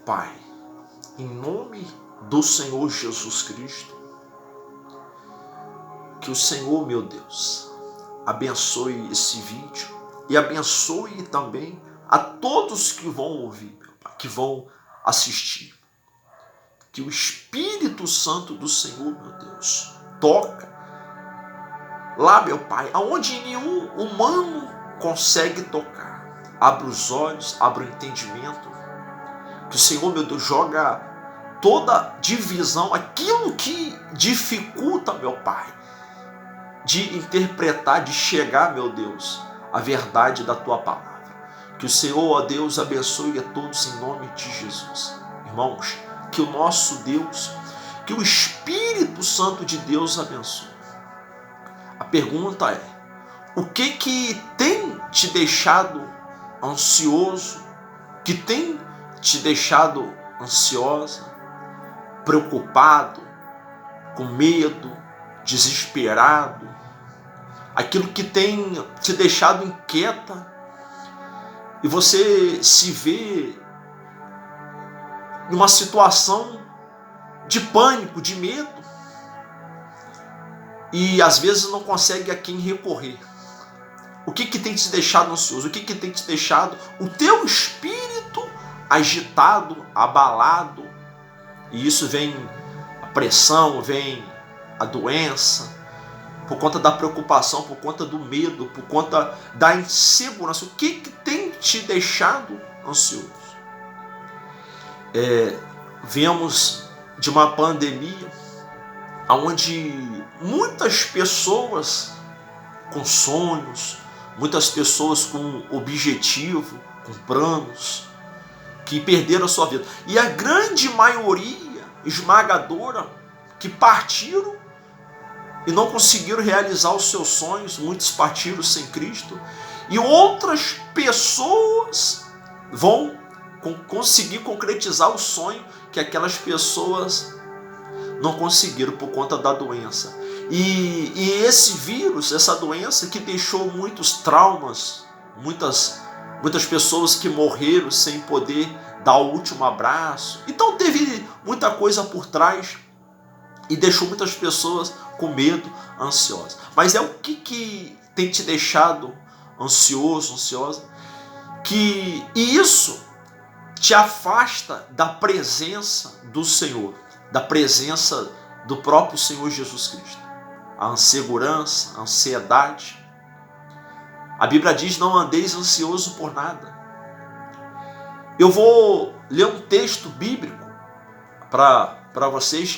Pai, em nome do Senhor Jesus Cristo, que o Senhor, meu Deus, abençoe esse vídeo e abençoe também a todos que vão ouvir, meu Pai, que vão assistir. Que o Espírito Santo do Senhor, meu Deus, toca lá, meu Pai, aonde nenhum humano consegue tocar. Abra os olhos, abra o entendimento. Que o Senhor, meu Deus, joga toda divisão, aquilo que dificulta, meu Pai, de interpretar, de chegar, meu Deus, à verdade da Tua palavra. Que o Senhor, ó Deus, abençoe a todos em nome de Jesus. Irmãos, que o nosso Deus, que o Espírito Santo de Deus abençoe. A pergunta é, o que tem te deixado ansioso, que tem te deixado ansiosa, preocupado, com medo, desesperado, aquilo que tem te deixado inquieta, e você se vê numa situação de pânico, de medo, e às vezes não consegue a quem recorrer. O que tem te deixado ansioso? O que tem te deixado o teu espírito agitado, abalado? E isso vem a pressão, vem a doença, por conta da preocupação, por conta do medo, por conta da insegurança. O que tem te deixado ansioso? Vemos de uma pandemia onde muitas pessoas com sonhos, muitas pessoas com objetivo, com planos, que perderam a sua vida. E a grande maioria esmagadora que partiram e não conseguiram realizar os seus sonhos, muitos partiram sem Cristo, e outras pessoas vão conseguir concretizar o sonho que aquelas pessoas não conseguiram por conta da doença. E esse vírus, essa doença que deixou muitos traumas, muitas pessoas que morreram sem poder dar o último abraço. Então teve muita coisa por trás e deixou muitas pessoas com medo, ansiosas. Mas é o que tem te deixado ansioso, ansiosa? E isso te afasta da presença do Senhor, da presença do próprio Senhor Jesus Cristo. A insegurança, a ansiedade. A Bíblia diz, não andeis ansioso por nada. Eu vou ler um texto bíblico para vocês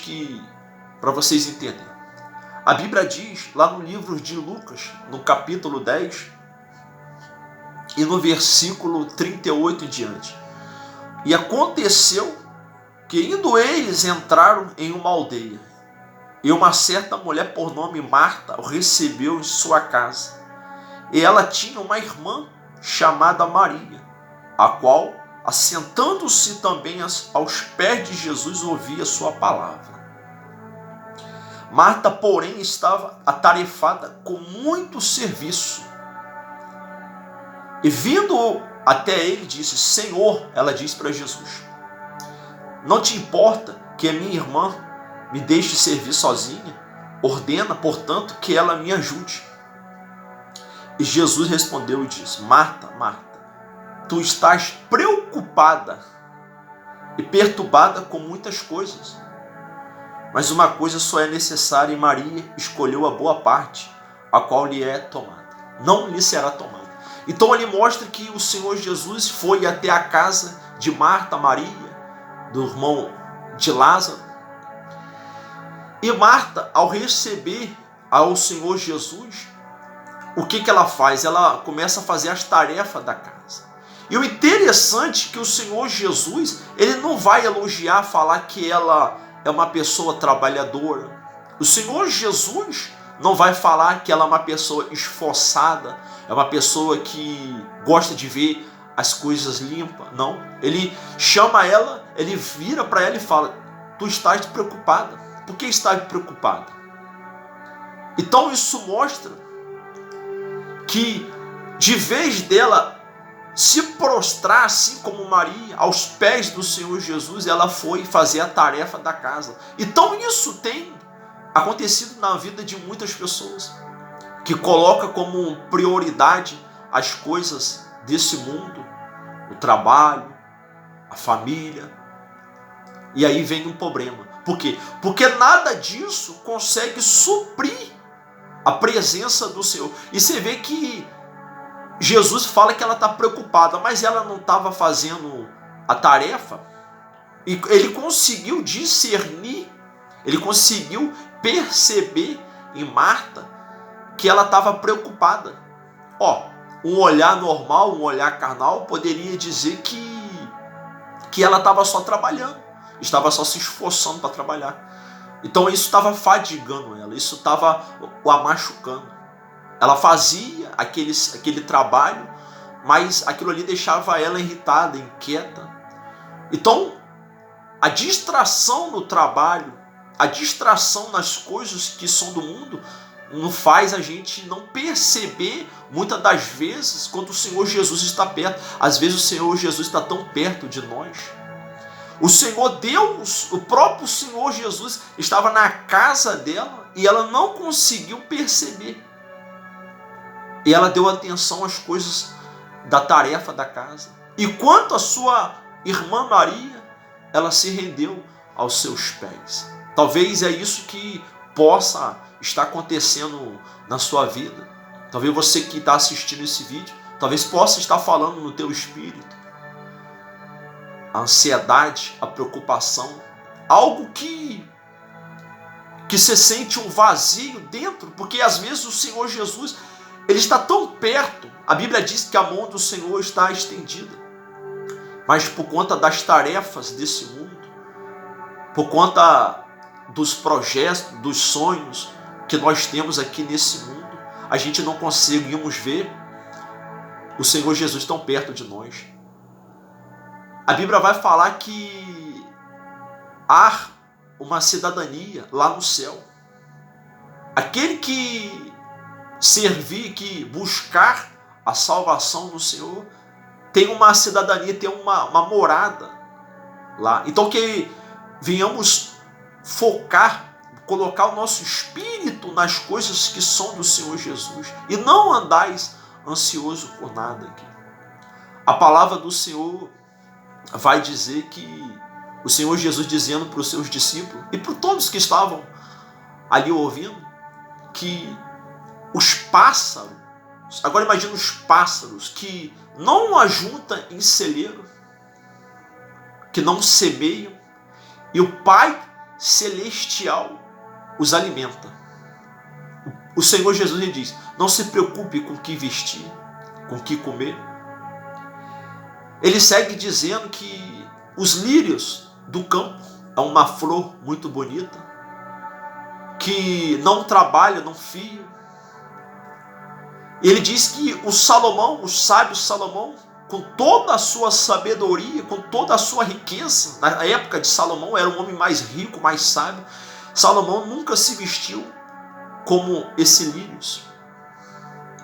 entenderem. A Bíblia diz, lá no livro de Lucas, no capítulo 10, e no versículo 38 em diante. E aconteceu que, indo eles, entraram em uma aldeia, e uma certa mulher por nome Marta o recebeu em sua casa. E ela tinha uma irmã chamada Maria, a qual, assentando-se também aos pés de Jesus, ouvia sua palavra. Marta, porém, estava atarefada com muito serviço. E vindo até ele, disse, Senhor, ela disse para Jesus, não te importa que a minha irmã me deixe servir sozinha? Ordena, portanto, que ela me ajude. E Jesus respondeu e disse, Marta, Marta, tu estás preocupada e perturbada com muitas coisas, mas uma coisa só é necessária, e Maria escolheu a boa parte, a qual lhe é tomada. Não lhe será tomada. Então ele mostra que o Senhor Jesus foi até a casa de Marta, Maria, do irmão de Lázaro. E Marta, ao receber ao Senhor Jesus, o que ela faz? Ela começa a fazer as tarefas da casa. E o interessante é que o Senhor Jesus, ele não vai elogiar, falar que ela é uma pessoa trabalhadora. O Senhor Jesus não vai falar que ela é uma pessoa esforçada, é uma pessoa que gosta de ver as coisas limpas. Não, ele chama ela, ele vira para ela e fala, tu estás preocupada. Por que estás preocupada? Então isso mostra que, de vez dela se prostrar, assim como Maria, aos pés do Senhor Jesus. Ela foi fazer a tarefa da casa. Então isso tem acontecido na vida de muitas pessoas, que coloca como prioridade as coisas desse mundo, o trabalho, a família, e aí vem um problema. Por quê? Porque nada disso consegue suprir a presença do Senhor. E você vê que Jesus fala que ela está preocupada, mas ela não estava fazendo a tarefa. E ele conseguiu discernir, ele conseguiu perceber em Marta que ela estava preocupada. Um olhar normal, um olhar carnal, poderia dizer que ela estava só trabalhando, estava só se esforçando para trabalhar. Então isso estava fadigando ela, isso estava a machucando. Ela fazia aquele trabalho, mas aquilo ali deixava ela irritada, inquieta. Então, a distração no trabalho, a distração nas coisas que são do mundo, não faz a gente não perceber, muitas das vezes, quando o Senhor Jesus está perto. Às vezes o Senhor Jesus está tão perto de nós. O Senhor Deus, o próprio Senhor Jesus, estava na casa dela e ela não conseguiu perceber. E ela deu atenção às coisas da tarefa da casa. E quanto à sua irmã Maria, ela se rendeu aos seus pés. Talvez é isso que possa estar acontecendo na sua vida. Talvez você que está assistindo esse vídeo, talvez possa estar falando no teu espírito. A ansiedade, a preocupação, algo que você sente um vazio dentro, porque às vezes o Senhor Jesus, ele está tão perto. A Bíblia diz que a mão do Senhor está estendida. Mas por conta das tarefas desse mundo, por conta dos projetos, dos sonhos que nós temos aqui nesse mundo, a gente não conseguimos ver o Senhor Jesus tão perto de nós. A Bíblia vai falar que há uma cidadania lá no céu. Aquele que servir, que buscar a salvação no Senhor, tem uma cidadania, tem uma morada lá. Então que venhamos focar, colocar o nosso espírito nas coisas que são do Senhor Jesus, e não andais ansioso por nada aqui. A palavra do Senhor vai dizer que o Senhor Jesus dizendo para os seus discípulos e para todos que estavam ali ouvindo, que os pássaros, agora imagina os pássaros que não ajuntam em celeiro, que não semeiam, e o Pai Celestial os alimenta. O Senhor Jesus lhe diz: não se preocupe com o que vestir, com o que comer. Ele segue dizendo que os lírios do campo é uma flor muito bonita, que não trabalha, não fia. Ele diz que o sábio Salomão, com toda a sua sabedoria, com toda a sua riqueza, na época de Salomão era um homem mais rico, mais sábio. Salomão nunca se vestiu como esse lírio,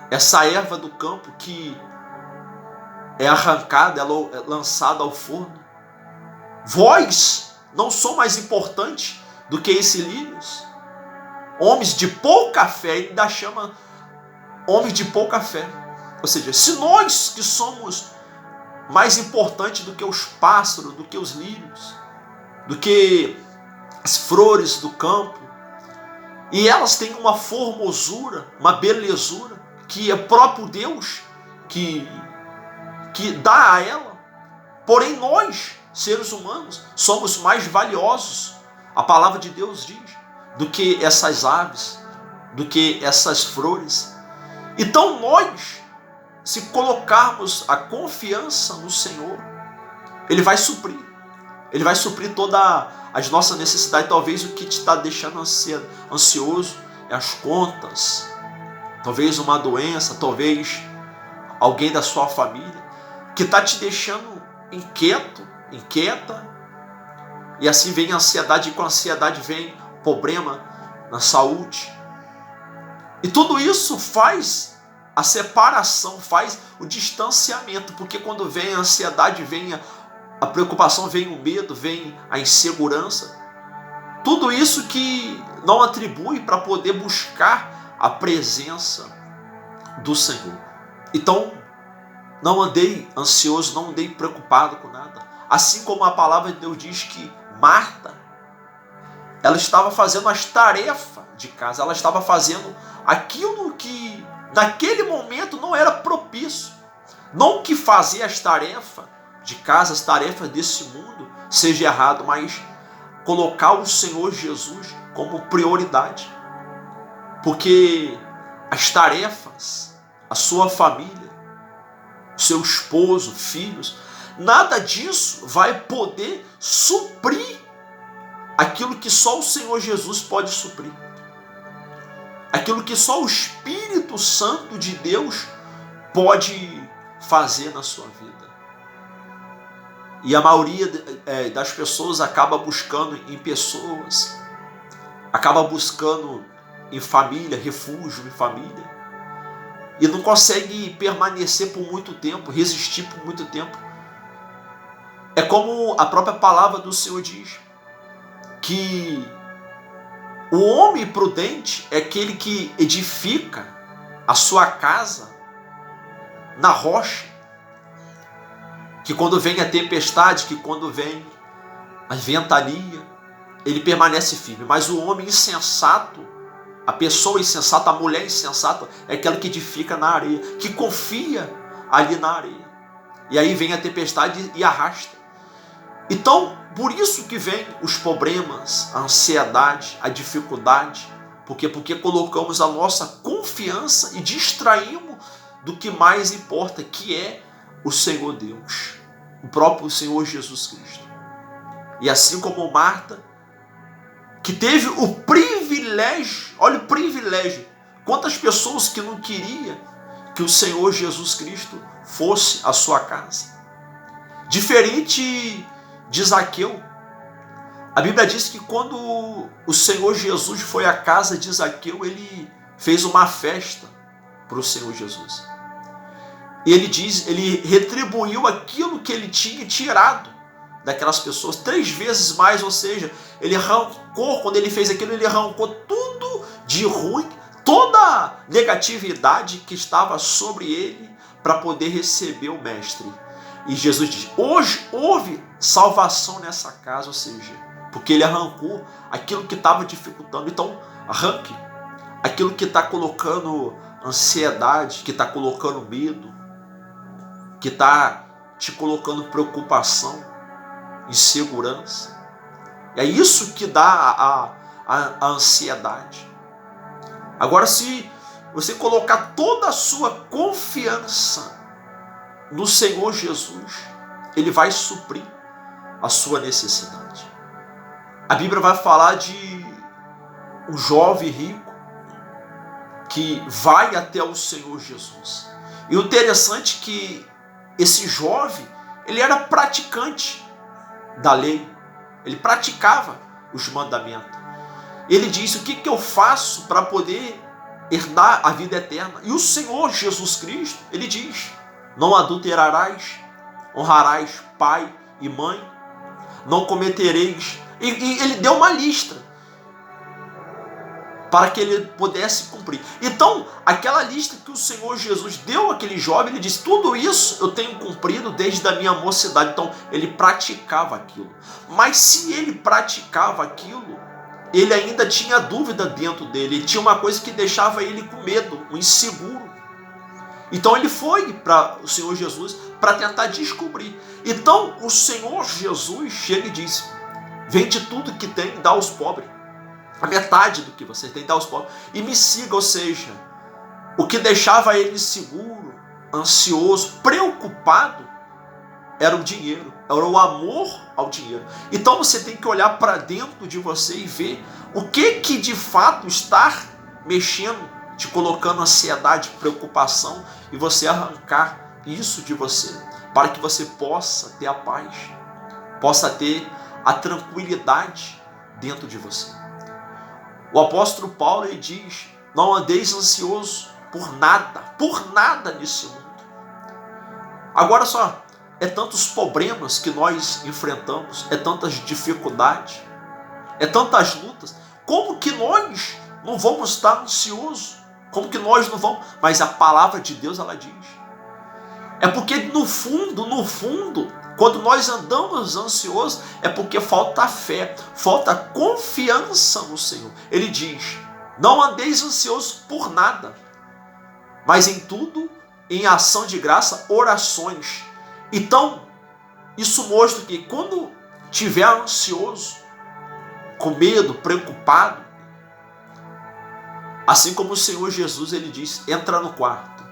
essa erva do campo que é arrancada, ela é lançada ao forno. Vós não sou mais importante do que esse lírio. Homens de pouca fé, ele ainda chama homens de pouca fé. Ou seja, se nós que somos mais importantes do que os pássaros, do que os lírios, do que as flores do campo, e elas têm uma formosura, uma belezura, que é próprio Deus que dá a ela, porém nós, seres humanos, somos mais valiosos, a palavra de Deus diz, do que essas aves, do que essas flores. Então nós, se colocarmos a confiança no Senhor, Ele vai suprir. Ele vai suprir todas as nossas necessidades. Talvez o que te está deixando ansioso é as contas, talvez uma doença, talvez alguém da sua família, que está te deixando inquieto, inquieta, e assim vem a ansiedade, e com a ansiedade vem problema na saúde. E tudo isso faz a separação, faz o distanciamento, porque quando vem a ansiedade, vem a preocupação, vem o medo, vem a insegurança, tudo isso que não atribui para poder buscar a presença do Senhor. Então, não andei ansioso, não andei preocupado com nada. Assim como a palavra de Deus diz que Marta, ela estava fazendo as tarefas de casa, ela estava fazendo aquilo que naquele momento não era propício. Não que fazer as tarefas de casa, as tarefas desse mundo, seja errado, mas colocar o Senhor Jesus como prioridade. Porque as tarefas, a sua família, seu esposo, filhos, nada disso vai poder suprir aquilo que só o Senhor Jesus pode suprir. Aquilo que só o Espírito Santo de Deus pode fazer na sua vida. E a maioria das pessoas acaba buscando em pessoas, acaba buscando em família, refúgio em família, e não consegue permanecer por muito tempo, resistir por muito tempo. É como a própria palavra do Senhor diz, que o homem prudente é aquele que edifica a sua casa na rocha, que quando vem a tempestade, que quando vem a ventania, ele permanece firme. Mas o homem insensato, a pessoa insensata, a mulher insensata, é aquela que edifica na areia, que confia ali na areia. E aí vem a tempestade e arrasta. Então, por isso que vem os problemas, a ansiedade, a dificuldade. Porque colocamos a nossa confiança e distraímos do que mais importa, que é o Senhor Deus, o próprio Senhor Jesus Cristo. E assim como Marta, que teve o privilégio, olha o privilégio, quantas pessoas que não queriam que o Senhor Jesus Cristo fosse à sua casa. Diferente de Zaqueu, a Bíblia diz que quando o Senhor Jesus foi à casa de Zaqueu, ele fez uma festa para o Senhor Jesus. E ele retribuiu aquilo que ele tinha tirado daquelas pessoas 3 vezes mais, ou seja, ele arrancou, quando ele fez aquilo, ele arrancou tudo de ruim, toda a negatividade que estava sobre ele para poder receber o Mestre. E Jesus diz, hoje houve salvação nessa casa, ou seja, porque ele arrancou aquilo que estava dificultando. Então, arranque aquilo que está colocando ansiedade, que está colocando medo, que está te colocando preocupação, insegurança. É isso que dá a ansiedade. Agora, se você colocar toda a sua confiança no Senhor Jesus, ele vai suprir a sua necessidade. A Bíblia vai falar de um jovem rico que vai até o Senhor Jesus. E o interessante é que esse jovem, ele era praticante da lei, ele praticava os mandamentos. Ele diz, o que eu faço para poder herdar a vida eterna? E o Senhor Jesus Cristo, ele diz, não adulterarás, honrarás pai e mãe, não cometereis. E ele deu uma lista para que ele pudesse cumprir. Então, aquela lista que o Senhor Jesus deu àquele jovem, ele disse, tudo isso eu tenho cumprido desde a minha mocidade. Então, ele praticava aquilo. Mas se ele praticava aquilo, ele ainda tinha dúvida dentro dele. Ele tinha uma coisa que deixava ele com medo, um inseguro. Então ele foi para o Senhor Jesus para tentar descobrir. Então o Senhor Jesus chega e diz, vende tudo que tem e dá aos pobres. A metade do que você tem, dá aos pobres. E me siga, ou seja, o que deixava ele inseguro, ansioso, preocupado, era o dinheiro, era o amor ao dinheiro. Então você tem que olhar para dentro de você e ver o que de fato está mexendo, te colocando ansiedade, preocupação, e você arrancar isso de você, para que você possa ter a paz, possa ter a tranquilidade dentro de você. O apóstolo Paulo, ele diz, não andeis ansioso por nada nesse mundo. Agora só, é tantos problemas que nós enfrentamos, é tantas dificuldades, é tantas lutas. Como que nós não vamos estar ansiosos? Como que nós não vamos? Mas a palavra de Deus, ela diz. É porque no fundo, quando nós andamos ansiosos, é porque falta fé, falta confiança no Senhor. Ele diz, não andeis ansiosos por nada, mas em tudo, em ação de graça, orações. Então, isso mostra que quando estiver ansioso, com medo, preocupado, assim como o Senhor Jesus, ele diz, entra no quarto,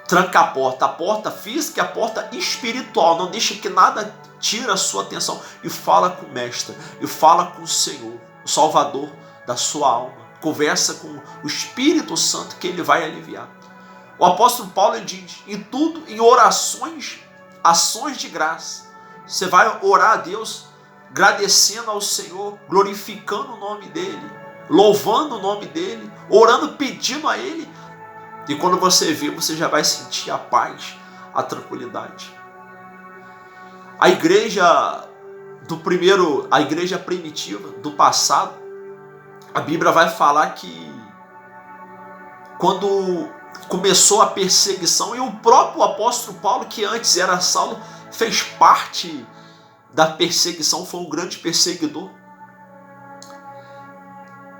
tranca a porta física e a porta espiritual, não deixa que nada tire a sua atenção, e fala com o Mestre, e fala com o Senhor, o Salvador da sua alma, conversa com o Espírito Santo que ele vai aliviar. O apóstolo Paulo, ele diz, em tudo, em orações, ações de graça, você vai orar a Deus, agradecendo ao Senhor, glorificando o nome dele, louvando o nome dele, orando, pedindo a ele, e quando você vê, você já vai sentir a paz, a tranquilidade. A igreja a igreja primitiva do passado, a Bíblia vai falar que quando começou a perseguição, e o próprio apóstolo Paulo, que antes era Saulo, fez parte da perseguição, foi um grande perseguidor.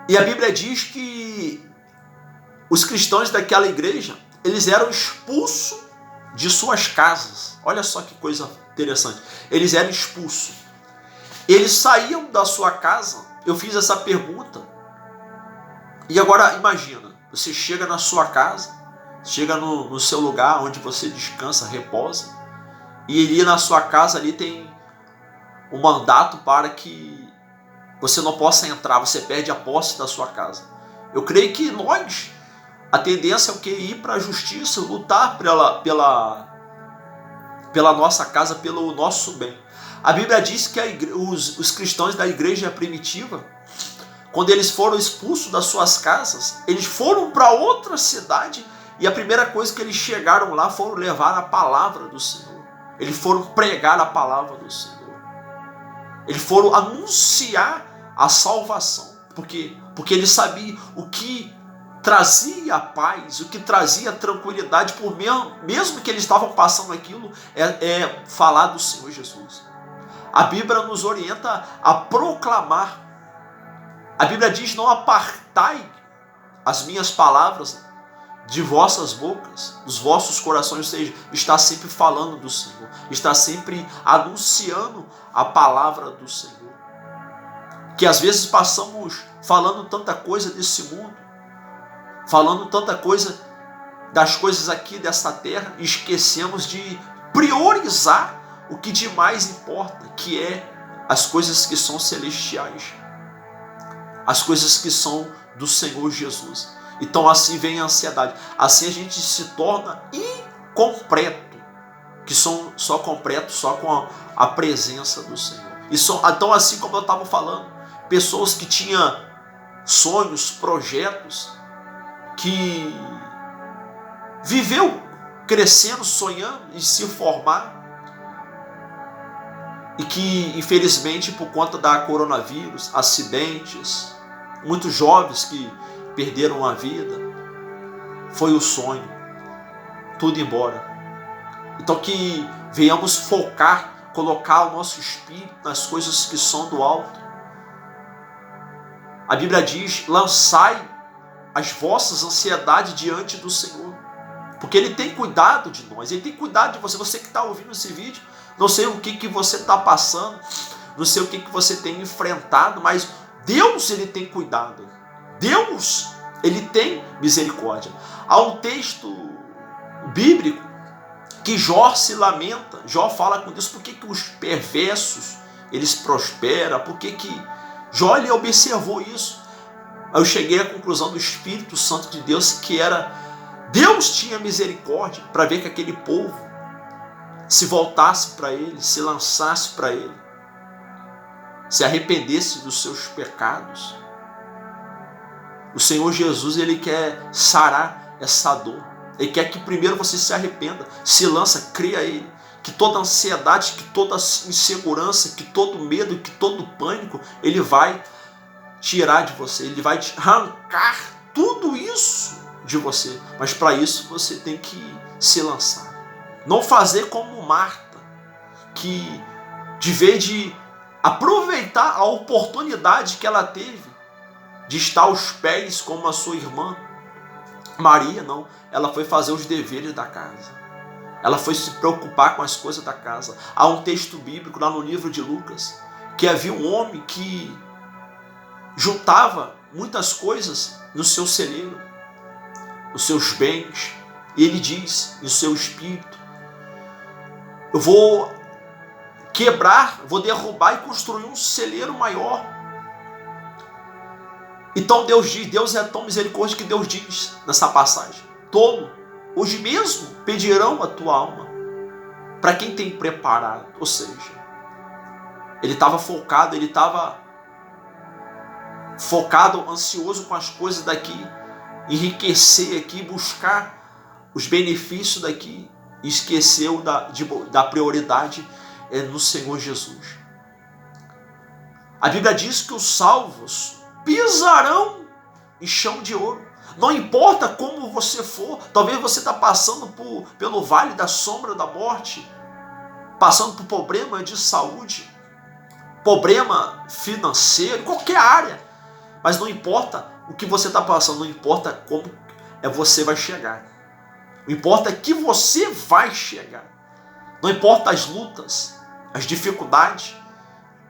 E a Bíblia diz que os cristãos daquela igreja, eles eram expulsos de suas casas. Olha só que coisa interessante. Eles eram expulsos. Eles saíam da sua casa. Eu fiz essa pergunta. E agora imagina, você chega na sua casa, chega no seu lugar onde você descansa, reposa, e ali na sua casa ali tem um mandato para que você não possa entrar, você perde a posse da sua casa. Eu creio que nós, a tendência é o que? Ir para a justiça, lutar pela nossa casa, pelo nosso bem. A Bíblia diz que os cristãos da igreja primitiva, quando eles foram expulsos das suas casas, eles foram para outra cidade, e a primeira coisa que eles chegaram lá foram levar a palavra do Senhor. Eles foram pregar a palavra do Senhor. Eles foram anunciar a salvação. Por quê? Porque eles sabiam o que trazia paz, o que trazia tranquilidade, por mesmo que eles estavam passando aquilo, é falar do Senhor Jesus. A Bíblia nos orienta a proclamar. A Bíblia diz, não apartai as minhas palavras de vossas bocas, dos vossos corações, ou seja, está sempre falando do Senhor, está sempre anunciando a palavra do Senhor. Que às vezes passamos falando tanta coisa desse mundo, falando tanta coisa das coisas aqui dessa terra, e esquecemos de priorizar o que de mais importa, que é as coisas que são celestiais, as coisas que são do Senhor Jesus. Então assim vem a ansiedade, assim a gente se torna incompleto, que são só completo só com a presença do Senhor. Então assim como eu estava falando, pessoas que tinham sonhos, projetos, que viveu crescendo, sonhando em se formar, e que infelizmente por conta da coronavírus, acidentes, muitos jovens que perderam a vida, foi o sonho, tudo embora. Então que venhamos focar, colocar o nosso espírito nas coisas que são do alto. A Bíblia diz, lançai as vossas ansiedades diante do Senhor, porque Ele tem cuidado de nós, Ele tem cuidado de você. Você que está ouvindo esse vídeo, não sei o que você está passando, não sei o que você tem enfrentado, mas Deus, Ele tem cuidado. Deus, Ele tem misericórdia. Há um texto bíblico que Jó se lamenta. Jó fala com Deus, por que os perversos, eles prosperam? Por que Jó, ele observou isso? Aí eu cheguei à conclusão do Espírito Santo de Deus, que era, Deus tinha misericórdia para ver que aquele povo se voltasse para Ele, se lançasse para Ele, se arrependesse dos seus pecados. O Senhor Jesus, Ele quer sarar essa dor. Ele quer que primeiro você se arrependa, se lança, creia a Ele. Que toda ansiedade, que toda insegurança, que todo medo, que todo pânico, Ele vai tirar de você. Ele vai arrancar tudo isso de você. Mas para isso você tem que se lançar. Não fazer como Marta, que de vez de aproveitar a oportunidade que ela teve de estar aos pés como a sua irmã Maria, não. Ela foi fazer os deveres da casa. Ela foi se preocupar com as coisas da casa. Há um texto bíblico lá no livro de Lucas, que havia um homem que juntava muitas coisas no seu celeiro, os seus bens, e ele diz em seu espírito: eu vou quebrar, vou derrubar e construir um celeiro maior. Então Deus diz, Deus é tão misericórdia que Deus diz nessa passagem: tolo, hoje mesmo pedirão a tua alma. Para quem tem preparado, ou seja, ele estava focado, ansioso com as coisas daqui, enriquecer aqui, buscar os benefícios daqui, e esqueceu da prioridade no Senhor Jesus. A Bíblia diz que os salvos pisarão em chão de ouro. Não importa como você for, talvez você está passando pelo vale da sombra da morte, passando por problema de saúde, problema financeiro, qualquer área, mas não importa o que você está passando, não importa como você vai chegar. O importa é que você vai chegar. Não importa as lutas, as dificuldades,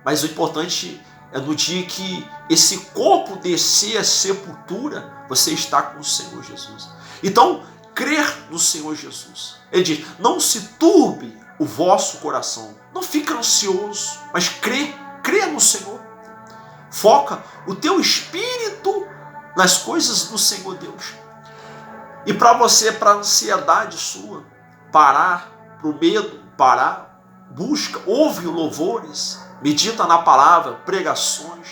mas o importante é no dia que esse corpo descer a sepultura, você está com o Senhor Jesus. Então, crer no Senhor Jesus. Ele diz: não se turbe o vosso coração. Não fique ansioso, mas crê no Senhor. Foca o teu espírito nas coisas do Senhor Deus. E para você, para a ansiedade sua parar, para o medo parar, busca, ouve louvores, medita na palavra, pregações,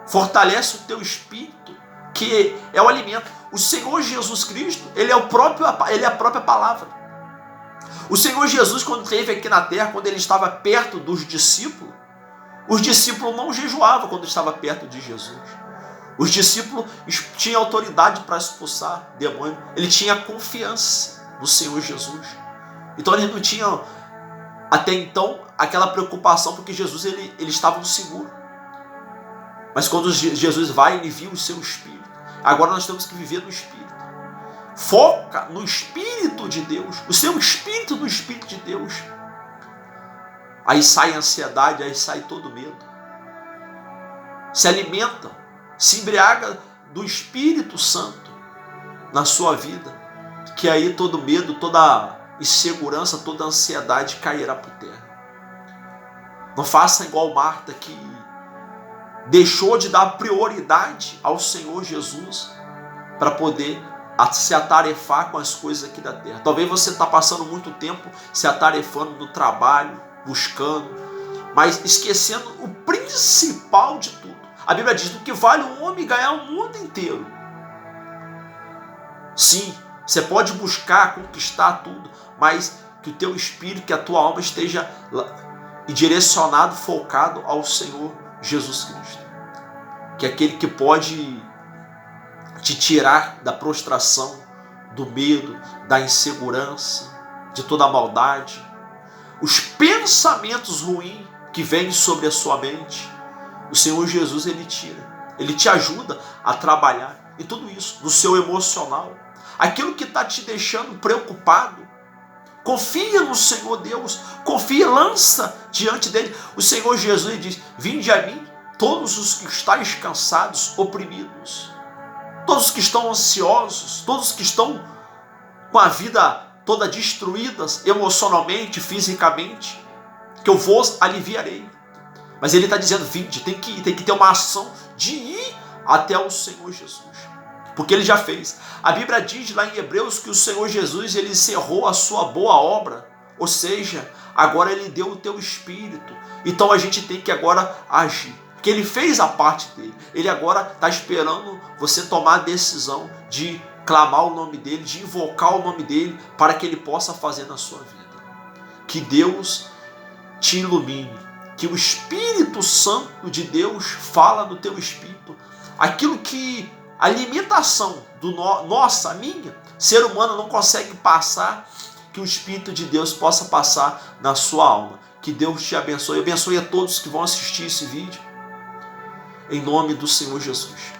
fortalece o teu espírito, que é o alimento. O Senhor Jesus Cristo, ele é a própria palavra. O Senhor Jesus, quando esteve aqui na terra, quando ele estava perto dos discípulos, os discípulos não jejuavam quando estava perto de Jesus. Os discípulos tinham autoridade para expulsar demônio. Ele tinha confiança no Senhor Jesus. Então eles não tinham até então aquela preocupação, porque Jesus ele estava no seguro. Mas quando Jesus vai, ele viu o seu espírito. Agora nós temos que viver no espírito. Foca no espírito de Deus, o seu espírito no espírito de Deus. Aí sai a ansiedade, aí sai todo medo. Se alimenta, se embriaga do Espírito Santo na sua vida, que aí todo medo, toda insegurança, toda ansiedade cairá por terra. Não faça igual Marta, que deixou de dar prioridade ao Senhor Jesus para poder se atarefar com as coisas aqui da terra. Talvez você está passando muito tempo se atarefando no trabalho, buscando, mas esquecendo o principal de tudo. A Bíblia diz: do que vale um homem ganhar o mundo inteiro. Sim, você pode buscar, conquistar tudo, mas que o teu espírito, que a tua alma esteja direcionado, focado ao Senhor Jesus Cristo. Que é aquele que pode te tirar da prostração, do medo, da insegurança, de toda a maldade, os pensamentos ruins que vêm sobre a sua mente. O Senhor Jesus, ele tira, ele te ajuda a trabalhar em tudo isso, no seu emocional, aquilo que está te deixando preocupado. Confia no Senhor Deus, confia, lança diante dele. O Senhor Jesus, ele diz: vinde a mim todos os que estáis cansados, oprimidos, todos que estão ansiosos, todos que estão com a vida toda destruída emocionalmente, fisicamente, que eu vos aliviarei. Mas ele está dizendo: vinde, tem que ter uma ação de ir até o Senhor Jesus, porque ele já fez. A Bíblia diz lá em Hebreus que o Senhor Jesus, ele encerrou a sua boa obra, ou seja, agora ele deu o teu espírito. Então a gente tem que agora agir. que ele fez a parte dele. Ele agora está esperando você tomar a decisão de clamar o nome dele, de invocar o nome dele, para que ele possa fazer na sua vida. Que Deus te ilumine, que o Espírito Santo de Deus fala no teu espírito, aquilo que a limitação nossa, a minha, ser humano não consegue passar, que o Espírito de Deus possa passar na sua alma. Que Deus te abençoe, abençoe a todos que vão assistir esse vídeo, em nome do Senhor Jesus.